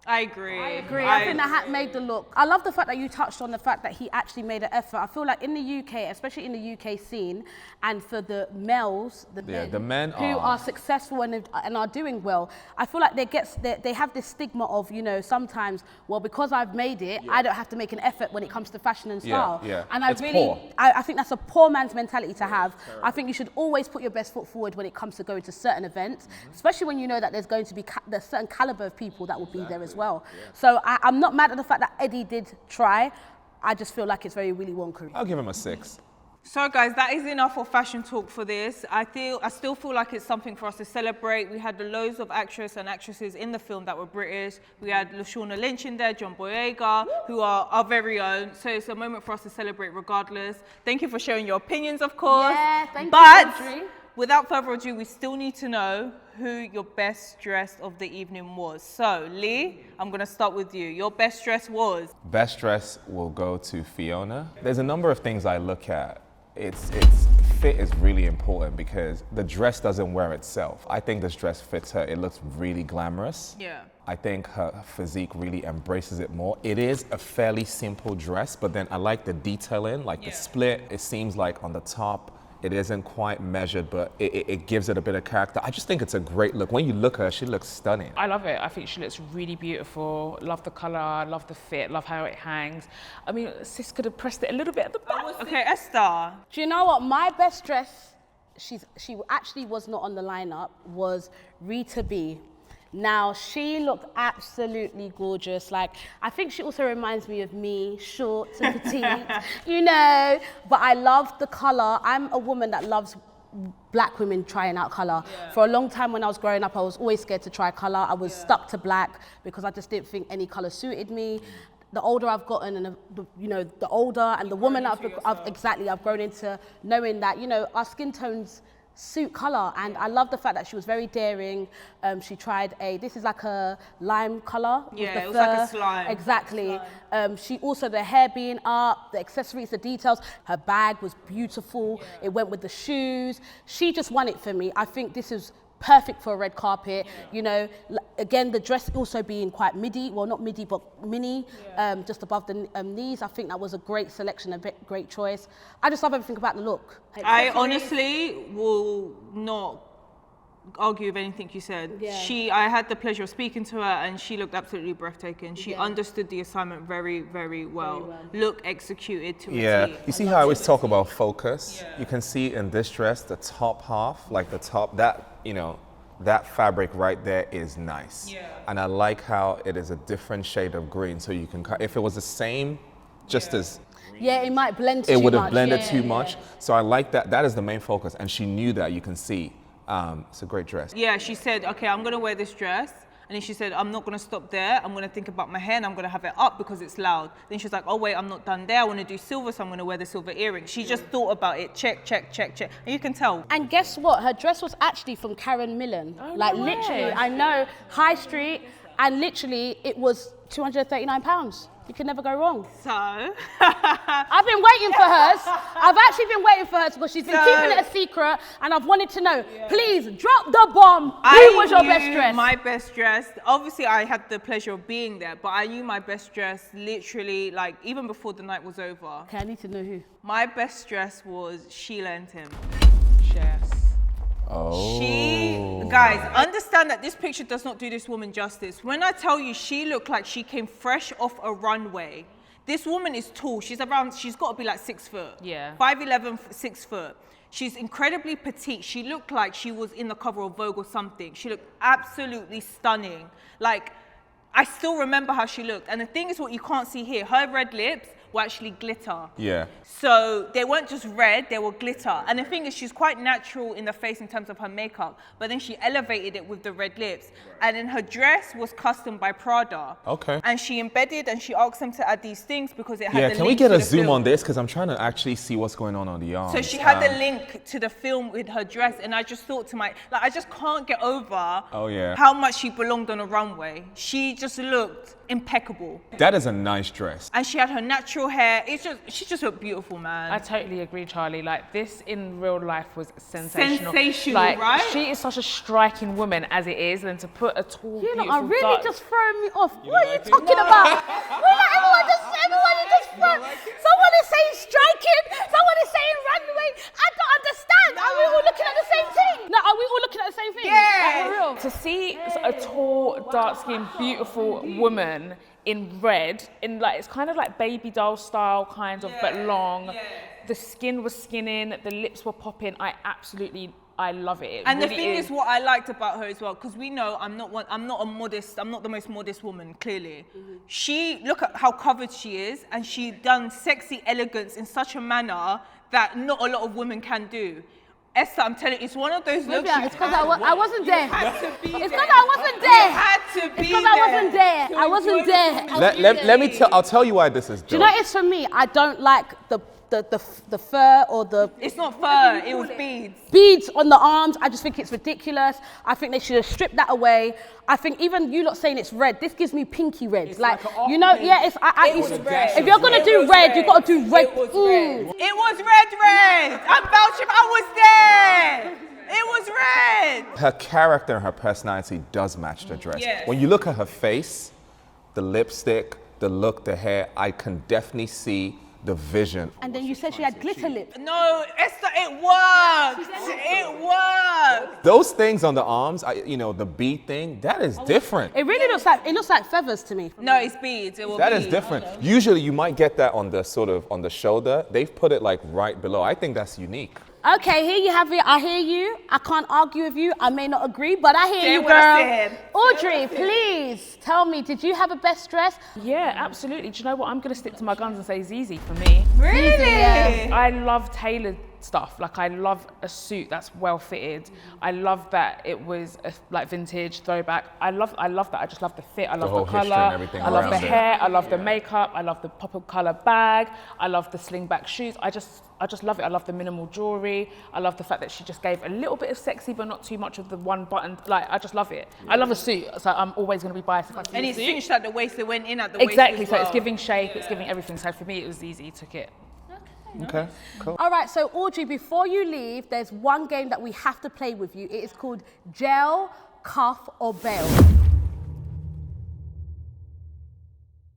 I agree. I think the hat made the look. I love the fact that you touched on the fact that he actually made an effort. I feel like in the UK, especially in the UK scene, and for the males, the men who are successful and are doing well, I feel like they have this stigma of, you know, sometimes, well, because I've made it, I don't have to make an effort when it comes to fashion and style. And It's poor. I think that's a poor man's mentality to have. I think you should always put your best foot forward when it comes to going to certain events, especially when you know that there's going to be a certain caliber of people that will be there as well. So I'm not mad at the fact that Eddie did try. I just feel like it's very Willy Wonka. I'll give him a 6. So guys, that is enough for fashion talk for this. I still feel like it's something for us to celebrate. We had loads of actresses in the film that were British. We had Lashana Lynch in there, John Boyega, who are our very own. So it's a moment for us to celebrate regardless. Thank you for sharing your opinions, of course. Yeah, thank you, Audrey. Without further ado, we still need to know who your best dress of the evening was. So, Lee, I'm going to start with you. Your best dress was? Best dress will go to Fiona. There's a number of things I look at. Its fit is really important because the dress doesn't wear itself. I think this dress fits her. It looks really glamorous. Yeah. I think her physique really embraces it more. It is a fairly simple dress, but then I like the detailing, like the split. It seems like on the top, it isn't quite measured, but it gives it a bit of character. I just think it's a great look. When you look at her, she looks stunning. I love it. I think she looks really beautiful. Love the colour, love the fit, love how it hangs. I mean, sis could have pressed it a little bit at the back. Okay, Esther. Do you know what? My best dress, she actually was not on the lineup, was Rita B. Now, she looked absolutely gorgeous. Like, I think she also reminds me of me, short and petite, you know, but I love the color. I'm a woman that loves black women trying out color. For a long time when I was growing up, I was always scared to try color. I was stuck to black because I just didn't think any color suited me. The older I've gotten, and the older and the woman I've grown into knowing that, you know, our skin tones suit color, and I love the fact that she was very daring. She tried this is like a lime color. Yeah, it was like a slime. Exactly. She also, the hair being up, the accessories, the details. Her bag was beautiful. It went with the shoes. She just won it for me. I think this is perfect for a red carpet. You know, again, the dress also being quite midi, well, not midi, but mini, just above the knees. I think that was a great selection, a great choice. I just love everything about the look. I honestly will not argue with anything you said. I had the pleasure of speaking to her, and she looked absolutely breathtaking. She understood the assignment very, very well. Look executed to a T. You see how I always talk about focus? You can see in this dress, the top half, like the top, that fabric right there is nice. And I like how it is a different shade of green, so you can, if it was the same, just as, it might blend too much. It would have blended too much. So I like that. That is the main focus, and she knew that. You can see. It's a great dress. Yeah, she said, okay, I'm gonna wear this dress. And then she said, I'm not gonna stop there. I'm gonna think about my hair and I'm gonna have it up because it's loud. Then she was like, oh wait, I'm not done there. I wanna do silver, so I'm gonna wear the silver earrings. She just thought about it, check, check, check, check. And you can tell. And guess what? Her dress was actually from Karen Millen. Literally, I know, High Street, and literally it was £239. You can never go wrong. So? I've been waiting for hers. I've actually been waiting for hers because she's been keeping it a secret, and I've wanted to know. Please, drop the bomb. Who was your best dress? My best dress, obviously I had the pleasure of being there, but I knew my best dress literally, like, even before the night was over. Okay, I need to know who. My best dress was Sheila and Tim. Yes. Guys, understand that this picture does not do this woman justice. When I tell you she looked like she came fresh off a runway, this woman is tall. She's got to be like 6 foot. Yeah. 5'11", 6 foot. She's incredibly petite. She looked like she was in the cover of Vogue or something. She looked absolutely stunning. Like, I still remember how she looked. And the thing is, what you can't see here, her red lips were actually glitter. Yeah. So they weren't just red, they were glitter. And the thing is, she's quite natural in the face in terms of her makeup, but then she elevated it with the red lips. And then her dress was custom by Prada. Okay. And she embedded and she asked them to add these things because it had the link can we get to a the zoom film. on this? Because I'm trying to actually see what's going on the arms. So she had the link to the film with her dress, and I just thought to I just can't get over how much she belonged on a runway. She just looked impeccable. That is a nice dress. And she had her natural hair. She just looked beautiful, man. I totally agree, Charlie. Like, this in real life was sensational. Like, right? She is such a striking woman as it is, and to put a tall, beautiful, are really dark... just throwing me off. What are you talking about? Everyone just throw. Someone is saying striking. Someone is saying runway. I don't understand. Are we all looking at the same thing? No, are we all looking at the same thing? Yeah. Like, for real. To see a tall, dark-skinned, beautiful woman in red, in like, it's kind of like baby doll style, kind of, but long. Yeah. The skin was skinning, the lips were popping. I love it. And really the thing is what I liked about her as well, because we know I'm not the most modest woman, clearly. Look at how covered she is, and she done sexy elegance in such a manner that not a lot of women can do. Esther, I'm telling you, it's one of those looks. It's because I wasn't there. It's because I wasn't there. You had to be because I wasn't there. I wasn't there. Let me tell. I'll tell you why this is dope. Do you know it's for me? I don't like the fur or the... It's not fur, it was beads. Beads on the arms, I just think it's ridiculous. I think they should have stripped that away. I think even you lot saying it's red, this gives me pinky red. It's like you know, yeah, it's... if you're going to do red, you've got to do red. It was red. I'm vouching, I was there. It was red. Her character and her personality does match the dress. Yes. When you look at her face, the lipstick, the look, the hair, I can definitely see the vision. And then you said she had glitter lips. No, Esther, it worked. It worked. Those things on the arms, the bead thing, that is different. It really looks like feathers to me. No, it's beads. That is different. Usually you might get that on the shoulder. They've put it like right below. I think that's unique. Okay, here you have it. I hear you. I can't argue with you. I may not agree, but I hear Say you, what I girl. said. Audrey, please tell me, did you have a best dress? Yeah, absolutely. Do you know what? I'm going to stick to my guns and say Zizi for me. Really? I love tailored stuff. Like, I love a suit that's well fitted. I love that it was like vintage, throwback. I love that. I just love the fit. I love whole the history color. and everything I love the around it. hair. I love the makeup. I love the pop of color bag. I love the sling back shoes. I just love it. I love the minimal jewelry. I love the fact that she just gave a little bit of sexy, but not too much of the one button. Like, I just love it. I love a suit, so I'm always going to be biased if I see And a it's suit. cinched at the waist, it went in at the waist. Exactly. as So well. it's giving shape. It's giving everything. So for me, it was easy. Took it. Okay, cool. All right, so Audrey, before you leave, there's one game that we have to play with you. It is called Gel, Cuff, or Bail.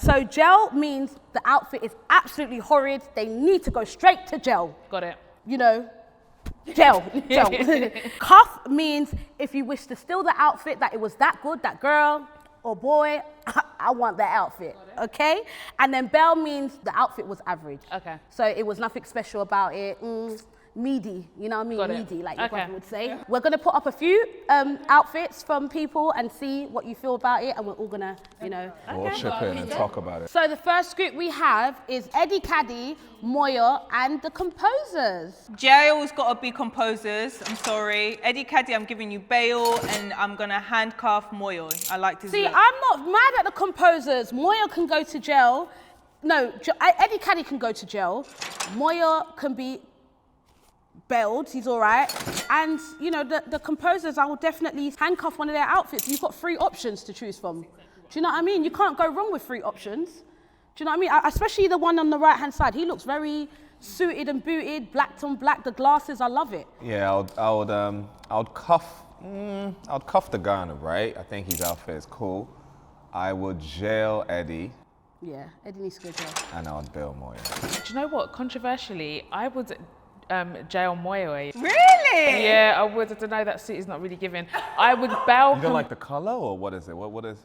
So gel means the outfit is absolutely horrid. They need to go straight to gel. Got it. You know, gel. Cuff means if you wish to steal the outfit, that it was that good, that girl or boy, I want that outfit, okay? And then Bell means the outfit was average. Okay. So it was nothing special about it. Meaty, you know what I mean? Got it. Meaty, like your Okay. brother would say. We're gonna put up a few outfits from people and see what you feel about it, and we're all gonna, you know. We'll chip in and talk about it. So the first group we have is Eddie Caddy, Moya, and the Composers. Jail's got to be Composers. I'm sorry. Eddie Caddy, I'm giving you bail, and I'm gonna handcuff Moyo. I like to See, I'm not mad at the Composers. Moya can go to jail. No, Eddie Caddy can go to jail. Moya can be bailed, he's all right. And, you know, the Composers, I will definitely handcuff one of their outfits. You've got 3 options to choose from. Do you know what I mean? You can't go wrong with 3 options. Do you know what I mean? Especially the one on the right-hand side. He looks very suited and booted, black on black, the glasses, I love it. Yeah, I would cuff the guy on the right. I think his outfit is cool. I would jail Eddie, Yeah, Eddie needs to go to jail. and I would bail Moya. Do you know what? Controversially, I would jail Moyo. Really? Yeah, I would. I don't know. That suit is not really giving. I would bail. You don't like the color, or what is it? What is?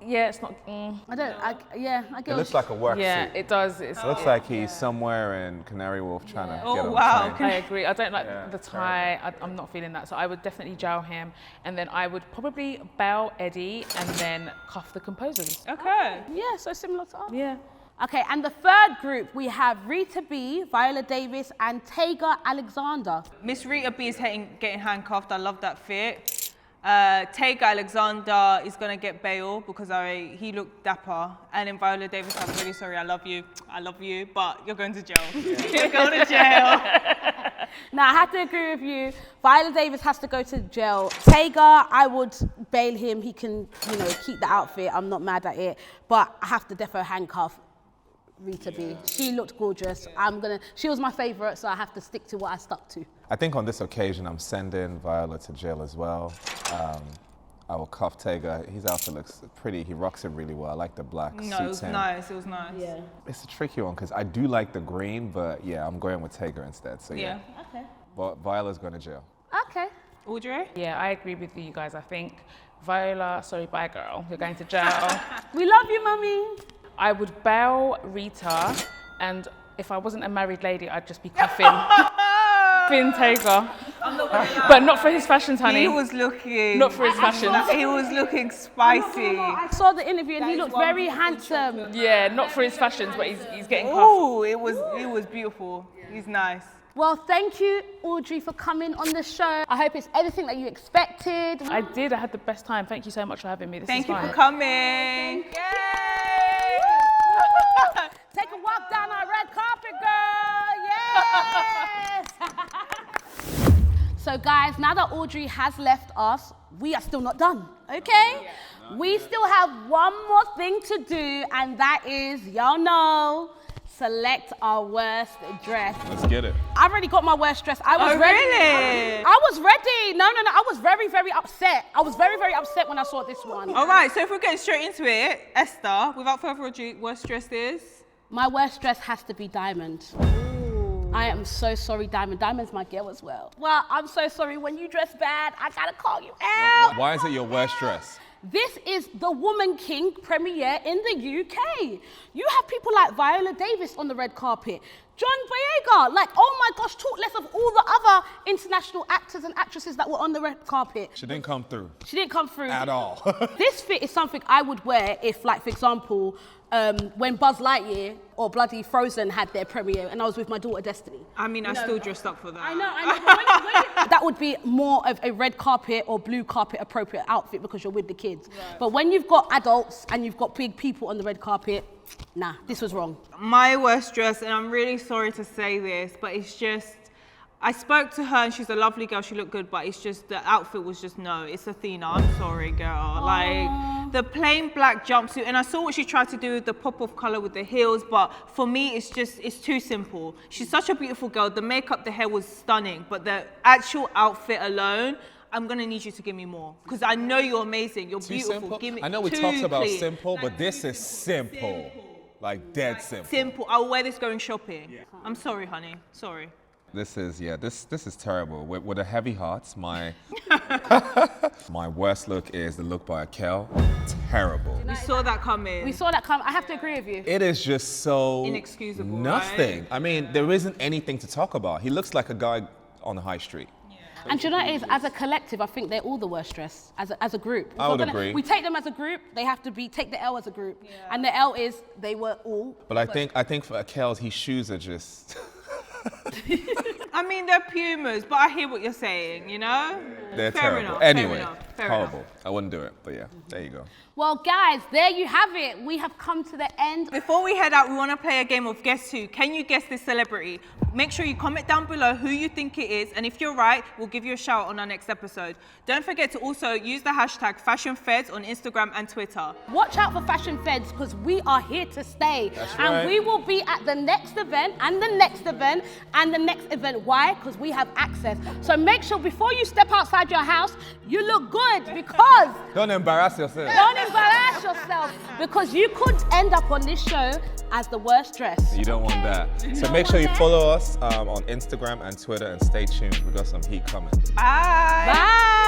Yeah, it's not. I get It looks like a work Yeah, suit. it does. It looks like he's somewhere in Canary Wharf trying to get on the wow. train. I agree. I don't like the tie. I'm not feeling that. So I would definitely jail him, and then I would probably bail Eddie, and then cuff the Composers. Okay. Yeah, so similar to us. Yeah. Okay, and the third group, we have Rita B, Viola Davis, and Tega Alexander. Miss Rita B is getting handcuffed. I love that fit. Tega Alexander is gonna get bail because he looked dapper. And then Viola Davis, I'm really sorry, I love you, but you're going to jail. You're going to jail. Now, I have to agree with you. Viola Davis has to go to jail. Tega, I would bail him. He can, you know, keep the outfit. I'm not mad at it. But I have to defo handcuff Rita B. She looked gorgeous. She was my favorite, so I have to stick to what I stuck to. I think on this occasion, I'm sending Viola to jail as well. I will cuff Tega. His outfit looks pretty. He rocks it really well. I like the black. No, suits it was him. nice. It was nice. Yeah. It's a tricky one because I do like the green, but yeah, I'm going with Tega instead. So yeah. Okay. But Viola's going to jail. Okay. Audrey? Yeah, I agree with you guys. I think Viola, sorry, bye girl, you're going to jail. We love you, mummy. I would bail Rita, and if I wasn't a married lady, I'd just be cuffing Finn Tega. But not for his fashions, honey. He was looking. Not for his fashions. He was looking spicy. I saw the interview and he looked very handsome. Yeah, not for his fashions, but he's getting cuffed. Oh, it was beautiful. He's nice. Well, thank you, Audrey, for coming on the show. I hope it's everything that you expected. I did. I had the best time. Thank you so much for having me. This Thank is you fun. for coming. Yay! Take a walk down our red carpet, girl. Yes! So, guys, now that Audrey has left us, we are still not done, okay? We still have one more thing to do, and that is, y'all know, select our worst dress. Let's get it. I've already got my worst dress. I was ready. Really? I was ready. No. I was very, very upset. I was very, very upset when I saw this one. All right, so if we're getting straight into it, Esther, without further ado, worst dress is? My worst dress has to be Diamond. I am so sorry, Diamond. Diamond's my girl as well. Well, I'm so sorry. When you dress bad, I gotta call you out. Why is it your worst dress? This is the Woman King premiere in the UK. You have people like Viola Davis on the red carpet, John Boyega, like, oh my gosh, talk less of all the other international actors and actresses that were on the red carpet. She didn't come through. She didn't come through. At all. This fit is something I would wear if, like, for example, when Buzz Lightyear or bloody Frozen had their premiere and I was with my daughter Destiny. I mean, I still dressed up for that. I know. But that would be more of a red carpet or blue carpet appropriate outfit because you're with the kids. Right. But when you've got adults and you've got big people on the red carpet, nah, this was wrong. My worst dress, and I'm really sorry to say this, but it's just, I spoke to her and she's a lovely girl, she looked good, but it's just, the outfit was just, no, it's Athena, I'm sorry, girl. Aww. Like, the plain black jumpsuit, and I saw what she tried to do with the pop of color with the heels, but for me, it's just, it's too simple. She's such a beautiful girl, the makeup, the hair was stunning, but the actual outfit alone, I'm gonna need you to give me more, because I know you're amazing, you're beautiful. Simple? Give me I know we talked about simple, but this is simple. Like dead simple. Simple. I'll wear this going shopping. Yeah. I'm sorry, honey. Sorry. This is terrible. With a heavy heart, my worst look is the look by Akel. Terrible. We saw that coming. We saw that come. I have to agree with you. It is just so inexcusable. Nothing. Right? I mean, there isn't anything to talk about. He looks like a guy on the high street. And do you know what it is? As a collective, I think they're all the worst dressed as a group. I would agree. We take them as a group. They have to take the L as a group, and the L is they were all. But I think for Akel's, his shoes are just. I mean, they're Pumas, but I hear what you're saying. You know. They're fair terrible. Enough, anyway, fair horrible. Enough. I wouldn't do it, but yeah, there you go. Well, guys, there you have it. We have come to the end. Before we head out, we want to play a game of Guess Who. Can you guess this celebrity? Make sure you comment down below who you think it is, and if you're right, we'll give you a shout on our next episode. Don't forget to also use the hashtag FashionFeds on Instagram and Twitter. Watch out for Fashion Feds because we are here to stay. That's and right. we will be at the next event and the next event and the next event. Why? Because we have access. So make sure before you step outside your house, you look good because... Don't embarrass yourself. Don't embarrass yourself because you could end up on this show as the worst dressed. You don't want that. So make sure you follow us on Instagram and Twitter and stay tuned. We got some heat coming. Bye. Bye.